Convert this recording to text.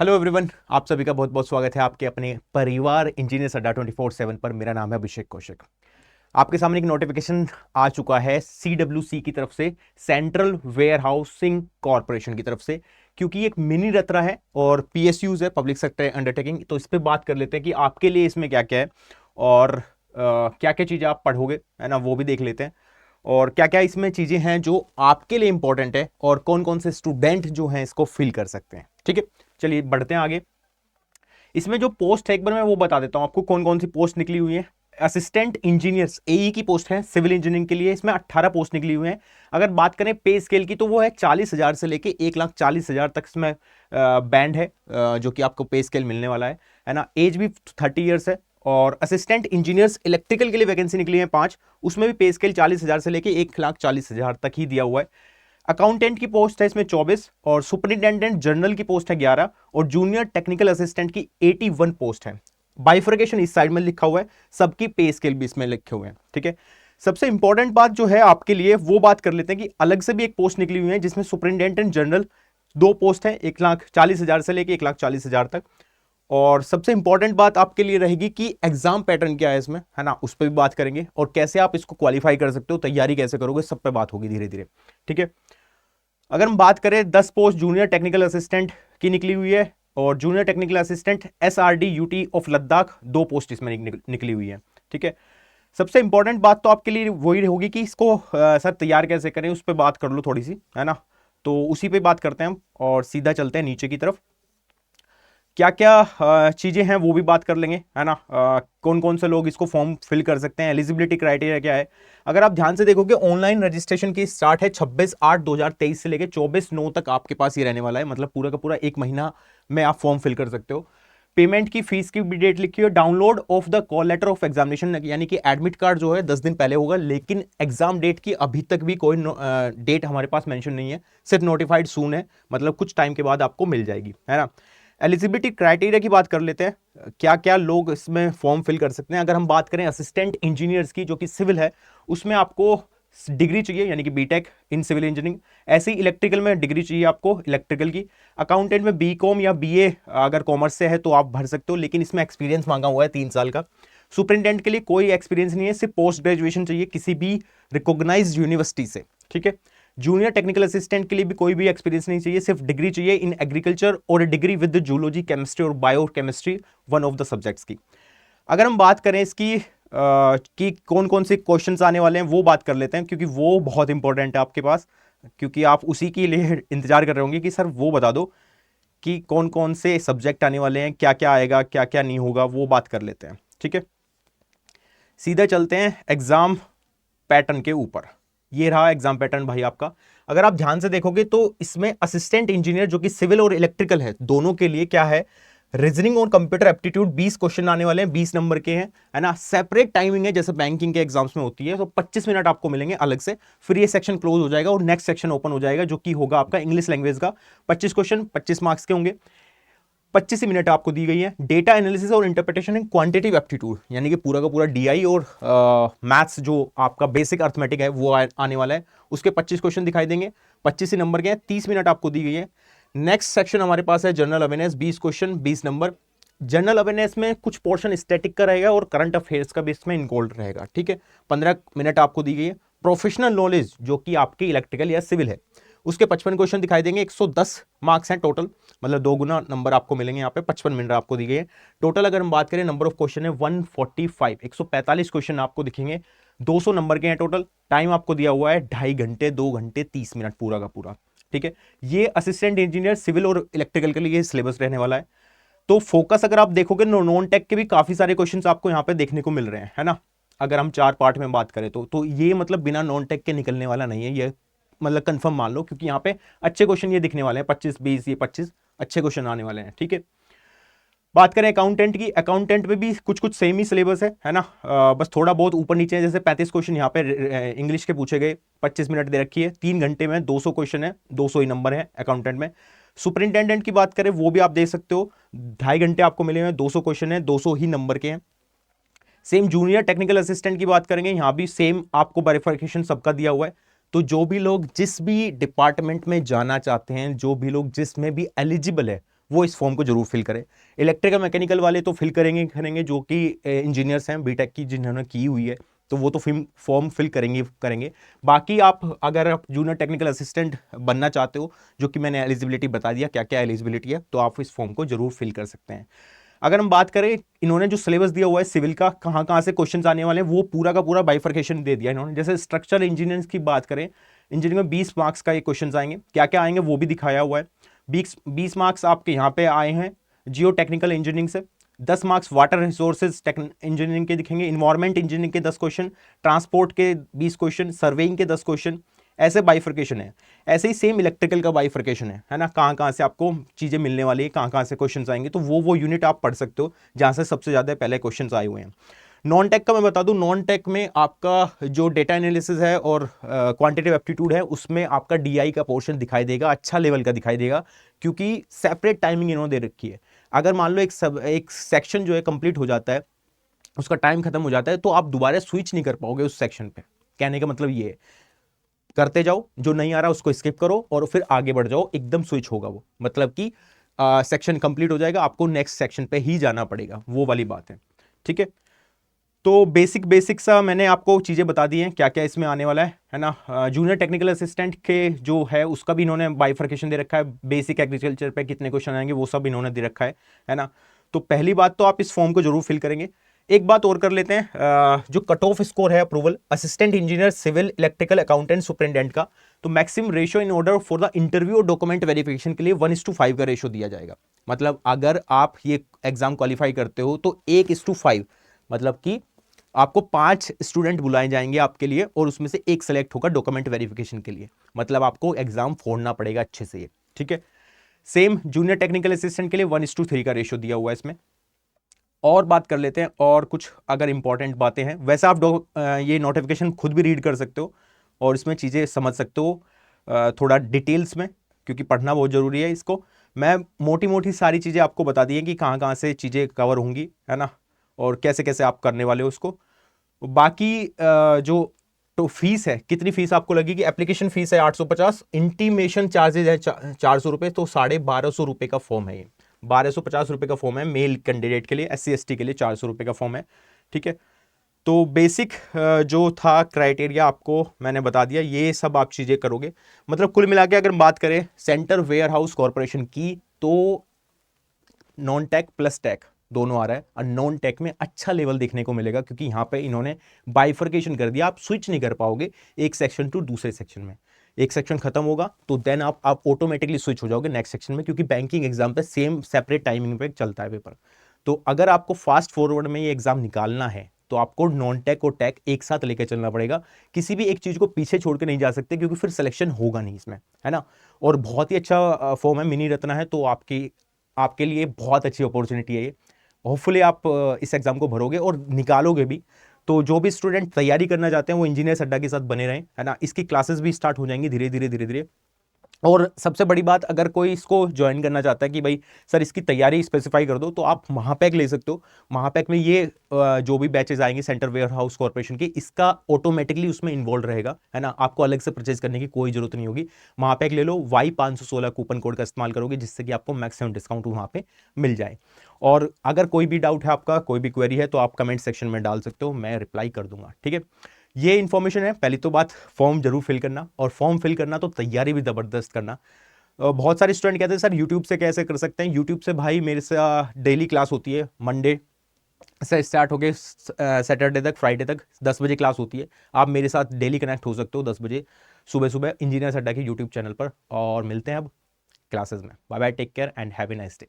Hello everyone, आप सभी का बहुत बहुत स्वागत है आपके अपने परिवार इंजीनियर अड्डा 24/7 पर। मेरा नाम है अभिषेक कौशिक। आपके सामने एक नोटिफिकेशन आ चुका है सीडब्ल्यूसी की तरफ से, सेंट्रल वेयर हाउसिंग कॉरपोरेशन की तरफ से, क्योंकि ये एक मिनी रत्रा है और पीएसयूज है, पब्लिक सेक्टर अंडरटेकिंग। तो इस पर बात कर लेते हैं कि आपके लिए इसमें क्या क्या है और क्या क्या चीज़ें आप पढ़ोगे, है ना, वो भी देख लेते हैं। और क्या क्या इसमें चीज़ें हैं जो आपके लिए इंपॉर्टेंट है और कौन कौन से स्टूडेंट जो हैं इसको फिल कर सकते हैं। ठीक है, चलिए बढ़ते हैं आगे। इसमें जो पोस्ट है एक बार मैं वो बता देता हूं आपको, कौन कौन सी पोस्ट निकली हुई है। असिस्टेंट इंजीनियर्स एई की पोस्ट है सिविल इंजीनियरिंग के लिए, इसमें 18 पोस्ट निकली हुई हैं। अगर बात करें पे स्केल की तो वो है 40,000 से लेके 1,40,000 तक इसमें बैंड है, जो कि आपको पे स्केल मिलने वाला है ना। एज भी 30 ईयर्स है। और असिस्टेंट इंजीनियर्स इलेक्ट्रिकल के लिए वैकेंसी निकली है 5, उसमें भी पे स्केल 40,000 से लेके 1,40,000 तक ही दिया हुआ है। अकाउंटेंट की पोस्ट है इसमें 24 और सुपरिंटेंडेंट जनरल की पोस्ट है 11 और जूनियर टेक्निकल असिस्टेंट की 81 पोस्ट है। बाइफर्केशन इस साइड में लिखा हुआ है, सबकी पे स्केल भी इसमें लिखे हुए हैं। ठीक है, सबसे इंपॉर्टेंट बात जो है आपके लिए वो बात कर लेते हैं कि अलग से भी एक पोस्ट निकली हुई है जिसमें सुपरिंटेंडेंट जनरल 2 पोस्ट है, 1,40,000 से लेके 1,40,000 तक। और सबसे इंपॉर्टेंट बात आपके लिए रहेगी कि एग्जाम पैटर्न क्या है इसमें, है ना, उस पर भी बात करेंगे और कैसे आप इसको क्वालिफाई कर सकते हो, तैयारी कैसे करोगे, सब पे बात होगी धीरे धीरे। ठीक है, अगर हम बात करें 10 पोस्ट जूनियर टेक्निकल असिस्टेंट की निकली हुई है और junior technical assistant SRD UT of Ladakh 2 post इसमें निकली हुई है। ठीक है, सबसे इंपॉर्टेंट बात तो आपके लिए वही होगी कि इसको सर तैयार कैसे करें, उस पर बात कर लो थोड़ी सी, है ना। तो उसी पे बात करते हैं हम और सीधा चलते हैं नीचे की तरफ। क्या क्या चीज़ें हैं वो भी बात कर लेंगे, है ना। कौन कौन से लोग इसको फॉर्म फिल कर सकते हैं, एलिजिबिलिटी क्राइटेरिया क्या है। अगर आप ध्यान से देखोगे ऑनलाइन रजिस्ट्रेशन की स्टार्ट है 26/8/2023 से लेकर 24/9 तक आपके पास ये रहने वाला है, मतलब पूरा का पूरा एक महीना में आप फॉर्म फिल कर सकते हो। पेमेंट की फीस की भी डेट लिखी है। Download of the call letter of examination, यानी कि एडमिट कार्ड जो है 10 दिन पहले होगा, लेकिन एग्जाम डेट की अभी तक भी कोई डेट हमारे पास मेंशन नहीं है, सिर्फ नोटिफाइड सून है, मतलब कुछ टाइम के बाद आपको मिल जाएगी, है ना। एलिजिबिलिटी क्राइटेरिया की बात कर लेते हैं, क्या क्या लोग इसमें फॉर्म फिल कर सकते हैं। अगर हम बात करें असिस्टेंट इंजीनियर्स की जो कि सिविल है, उसमें आपको डिग्री चाहिए, यानी कि बीटेक इन सिविल इंजीनियरिंग। ऐसे ही इलेक्ट्रिकल में डिग्री चाहिए आपको इलेक्ट्रिकल की। अकाउंटेंट में बीकॉम या बीए अगर कॉमर्स से है तो आप भर सकते हो, लेकिन इसमें एक्सपीरियंस मांगा हुआ है 3 साल का। सुपरिटेंडेंट के लिए कोई एक्सपीरियंस नहीं है, सिर्फ पोस्ट ग्रेजुएशन चाहिए किसी भी रिकॉग्नाइज्ड यूनिवर्सिटी से। ठीक है, जूनियर टेक्निकल असिस्टेंट के लिए भी कोई भी एक्सपीरियंस नहीं चाहिए, सिर्फ डिग्री चाहिए इन एग्रीकल्चर और डिग्री विद जूलॉजी, केमिस्ट्री और biochemistry, one of the subjects की। अगर हम बात करें इसकी कि कौन कौन से क्वेश्चंस आने वाले हैं वो बात कर लेते हैं, क्योंकि वो बहुत इंपॉर्टेंट है आपके पास, क्योंकि आप उसी के लिए इंतजार कर रहे होंगे कि सर वो बता दो कि कौन कौन से सब्जेक्ट आने वाले हैं, क्या क्या आएगा क्या क्या नहीं होगा, वो बात कर लेते हैं। ठीक है, सीधे चलते हैं एग्जाम पैटर्न के ऊपर। ये रहा एग्जाम पैटर्न भाई आपका। अगर आप ध्यान से देखोगे तो इसमें असिस्टेंट इंजीनियर जो कि सिविल और इलेक्ट्रिकल है, दोनों के लिए क्या है, रीजनिंग और कंप्यूटर एप्टीट्यूड 20 क्वेश्चन आने वाले हैं, 20 नंबर के हैं, है ना। सेपरेट टाइमिंग है जैसे बैंकिंग के एग्जाम्स में होती है, तो 25 मिनट आपको मिलेंगे अलग से, फिर ये सेक्शन क्लोज हो जाएगा और नेक्स्ट सेक्शन ओपन हो जाएगा जो कि होगा आपका इंग्लिश लैंग्वेज का। 25 क्वेश्चन 25 मार्क्स के होंगे, 25 ही मिनट आपको दी गई है। डेटा एनालिसिस और इंटरप्रिटेशन एंड क्वांटिटेटिव एप्टीट्यूड, यानी कि पूरा का पूरा डीआई और मैथ्स जो आपका बेसिक अर्थमेटिक है वो आने वाला है। उसके 25 क्वेश्चन दिखाई देंगे, 25 ही नंबर के हैं, 30 मिनट आपको दी गई है। नेक्स्ट सेक्शन हमारे पास है general awareness, 20 question 20 number. General awareness में कुछ पोर्शन स्टैटिक का रहेगा और करंट अफेयर्स का भी इसमें इंक्लूड रहेगा। ठीक है, 15 मिनट आपको दी गई है। प्रोफेशनल नॉलेज जो कि आपकी इलेक्ट्रिकल या सिविल है, उसके 55 क्वेश्चन दिखाई देंगे, 110 मार्क्स हैं टोटल, मतलब 2 गुना नंबर आपको मिलेंगे यहाँ पे। 55 मिनट आपको दी गई है टोटल। अगर हम बात करें नंबर ऑफ क्वेश्चन है 145, 145 क्वेश्चन आपको दिखेंगे, 200 नंबर के हैं टोटल। टाइम आपको दिया हुआ है 2.5 घंटे 2 घंटे 30 मिनट पूरा का पूरा। ठीक है, ये असिस्टेंट इंजीनियर सिविल और इलेक्ट्रिकल के लिए सिलेबस रहने वाला है। तो फोकस अगर आप देखोगे नॉन टेक के भी काफी सारे क्वेश्चंस आपको यहाँ पे देखने को मिल रहे हैं, है ना। अगर हम 4 पार्ट में बात करें तो ये मतलब बिना नॉन टेक के निकलने वाला नहीं है, ये मतलब कंफर्म मान लो, क्योंकि यहाँ पे अच्छे क्वेश्चन ये दिखने वाले हैं, 25 20 ये 25 अच्छे क्वेश्चन आने वाले हैं। ठीक है, बात करें अकाउंटेंट की, अकाउंटेंट में भी कुछ कुछ सेम ही सिलेबस है ना। बस थोड़ा बहुत ऊपर नीचे है, जैसे 35 क्वेश्चन यहाँ पे इंग्लिश के पूछे गए, 25 मिनट दे रखी है, 3 घंटे में 200 क्वेश्चन है, 200 ही नंबर है अकाउंटेंट में। सुपरिंटेंडेंट की बात करें वो भी आप देख सकते हो, 2.5 घंटे आपको मिले हुए, 200 क्वेश्चन है, 200 ही नंबर के हैं। सेम जूनियर टेक्निकल असिस्टेंट की बात करेंगे, यहाँ भी सेम आपको वेरिफिकेशन सबका दिया हुआ है। तो जो भी लोग जिस भी डिपार्टमेंट में जाना चाहते हैं, जो भी लोग जिसमें भी एलिजिबल है, वो इस फॉर्म को जरूर फिल करें। इलेक्ट्रिकल मैकेनिकल वाले तो फिल करेंगे जो कि इंजीनियर्स हैं बीटेक की जिन्होंने की हुई है, तो वो तो फॉर्म फिल करेंगे। बाकी आप अगर आप जूनियर टेक्निकल असिस्टेंट बनना चाहते हो, जो कि मैंने एलिजिबिलिटी बता दिया क्या क्या एलिजिबिलिटी है, तो आप इस फॉर्म को जरूर फिल कर सकते हैं। अगर हम बात करें, इन्होंने जो सिलेबस दिया हुआ है सिविल का, कहाँ कहाँ से क्वेश्चंस आने वाले हैं, वो पूरा का पूरा बाइफर्केशन दे दिया इन्होंने। जैसे स्ट्रक्चरल इंजीनियरिंग की बात करें, इंजीनियरिंग में 20 मार्क्स का ये क्वेश्चन आएंगे, क्या क्या आएंगे वो भी दिखाया हुआ है। 20 मार्क्स आपके यहाँ पे आए हैं जियो टेक्निकल इंजीनियरिंग से, 10 मार्क्स वाटर रिसोर्सेज इंजीनियरिंग के दिखेंगे, इन्वायरमेंट इंजीनियरिंग के 10 क्वेश्चन, ट्रांसपोर्ट के 20 क्वेश्चन, सर्वेइंग के 10 क्वेश्चन, ऐसे बाइफर्केशन है। ऐसे ही सेम इलेक्ट्रिकल का बाइफर्केशन है ना, कहाँ कहाँ से आपको चीज़ें मिलने वाली है, कहाँ कहाँ से क्वेश्चंस आएंगे, तो वो यूनिट आप पढ़ सकते हो जहाँ से सबसे ज़्यादा पहले क्वेश्चंस आए हुए हैं। नॉन टेक का मैं बता दूं, नॉन टेक में आपका जो डेटा एनालिसिस है और क्वांटिटेटिव एप्टीट्यूड है, उसमें आपका डीआई का पोर्शन दिखाई देगा, अच्छा लेवल का दिखाई देगा, क्योंकि सेपरेट टाइमिंग इन्होंने दे रखी है। अगर मान लो एक सेक्शन जो है कंप्लीट हो जाता है, उसका टाइम खत्म हो जाता है, तो आप दोबारा स्विच नहीं कर पाओगे उस सेक्शन पे। कहने का मतलब ये है, करते जाओ, जो नहीं आ रहा उसको स्किप करो और फिर आगे बढ़ जाओ, एकदम स्विच होगा वो, मतलब कि सेक्शन कंप्लीट हो जाएगा, आपको नेक्स्ट सेक्शन पे ही जाना पड़ेगा, वो वाली बात है। ठीक है, तो बेसिक सा मैंने आपको चीज़ें बता दी हैं क्या क्या इसमें आने वाला है ना। जूनियर टेक्निकल असिस्टेंट के जो है उसका भी इन्होंने बाइफर्केशन दे रखा है, बेसिक एग्रीकल्चर पे कितने क्वेश्चन आएंगे वो सब इन्होंने दे रखा है ना। तो पहली बात तो आप इस फॉर्म को जरूर फिल करेंगे। एक बात और कर लेते हैं, जो कट ऑफ स्कोर है approval assistant engineer civil electrical accountant superintendent का, तो maximum ratio in order for the interview और डॉक्यूमेंट वेरिफिकेशन के लिए 1:5 का रेशियो दिया जाएगा। मतलब अगर आप ये एग्जाम क्वालिफाई करते हो तो 1:5, मतलब कि आपको 5 स्टूडेंट बुलाए जाएंगे आपके लिए, और उसमें से एक सेलेक्ट होगा डॉक्यूमेंट वेरिफिकेशन के लिए। मतलब आपको एग्जाम फोड़ना पड़ेगा अच्छे से ये, ठीक है। सेम जूनियर टेक्निकल असिस्टेंट के लिए 1:3 का रेशियो दिया हुआ है इसमें। और बात कर लेते हैं और कुछ अगर इंपॉर्टेंट बातें हैं, वैसे आप ये नोटिफिकेशन खुद भी रीड कर सकते हो और इसमें चीज़ें समझ सकते हो थोड़ा डिटेल्स में, क्योंकि पढ़ना बहुत ज़रूरी है इसको। मैं मोटी मोटी सारी चीज़ें आपको बता दी है कि कहाँ कहाँ से चीज़ें कवर होंगी, है ना, और कैसे कैसे आप करने वाले हो उसको। बाकी जो तो फीस है, कितनी फीस आपको लगेगी, एप्लीकेशन फीस है 850, इंटीमेशन चार्जेज है 400 रुपये, तो 1250 रुपये का फॉर्म है ये। 1250 रुपये का फॉर्म है मेल कैंडिडेट के लिए, SC ST के लिए 400 रुपये का फॉर्म है, ठीक है। तो बेसिक जो था क्राइटेरिया आपको मैंने बता दिया, ये सब आप चीज़ें करोगे। मतलब कुल मिला के अगर बात करें सेंटर वेयर हाउस कॉरपोरेशन की, तो नॉन टेक प्लस टेक दोनों आ रहा है, और नॉन टेक में अच्छा लेवल देखने को मिलेगा, क्योंकि यहाँ पे इन्होंने बाइफर्केशन कर दिया, आप स्विच नहीं कर पाओगे एक सेक्शन टू दूसरे सेक्शन में। एक सेक्शन खत्म होगा तो देन आप ऑटोमेटिकली स्विच हो जाओगे नेक्स्ट सेक्शन में, क्योंकि बैंकिंग एग्जाम पे सेम सेपरेट टाइमिंग पे चलता है पेपर। तो अगर आपको फास्ट फॉरवर्ड में ये एग्जाम निकालना है, तो आपको नॉन टेक और टेक एक साथ लेकर चलना पड़ेगा, किसी भी एक चीज को पीछे छोड़ के नहीं जा सकते, क्योंकि फिर सिलेक्शन होगा नहीं इसमें, है ना। और बहुत ही अच्छा फॉर्म है, मिनी रत्ना है, तो आपके लिए बहुत अच्छी अपॉर्चुनिटी है ये। होपफुली आप इस एग्जाम को भरोगे और निकालोगे भी। तो जो भी स्टूडेंट तैयारी करना चाहते हैं वो इंजीनियर अड्डा के साथ बने रहें, है ना। इसकी क्लासेस भी स्टार्ट हो जाएंगी धीरे धीरे धीरे धीरे। और सबसे बड़ी बात, अगर कोई इसको ज्वाइन करना चाहता है कि भाई सर इसकी तैयारी स्पेसिफाई कर दो, तो आप महापैक ले सकते हो। महापैक में ये जो भी बैचेज आएंगे सेंटर वेयर हाउस कॉर्पोरेशन की, इसका ऑटोमेटिकली उसमें इन्वॉल्व रहेगा, है ना। आपको अलग से परचेज करने की कोई जरूरत नहीं होगी। महापैक ले लो, Y516 कूपन कोड का इस्तेमाल करोगे, जिससे कि आपको मैक्सिमम डिस्काउंट वहाँ पे मिल जाए। और अगर कोई भी डाउट है आपका, कोई भी क्वेरी है, तो आप कमेंट सेक्शन में डाल सकते हो, मैं रिप्लाई कर दूंगा, ठीक है। ये इन्फॉर्मेशन है। पहली तो बात, फॉर्म जरूर फिल करना, और फॉर्म फिल करना तो तैयारी भी जबरदस्त करना। बहुत सारे स्टूडेंट कहते हैं सर यूट्यूब से कैसे कर सकते हैं। यूट्यूब से भाई मेरे से डेली क्लास होती है, मंडे से स्टार्ट होके सैटरडे तक, फ्राइडे तक 10 बजे क्लास होती है। आप मेरे साथ डेली कनेक्ट हो सकते हो 10 बजे सुबह सुबह इंजीनियर अड्डा के यूट्यूब चैनल पर। और मिलते हैं अब क्लासेस में। Bye bye, take care and have a nice day.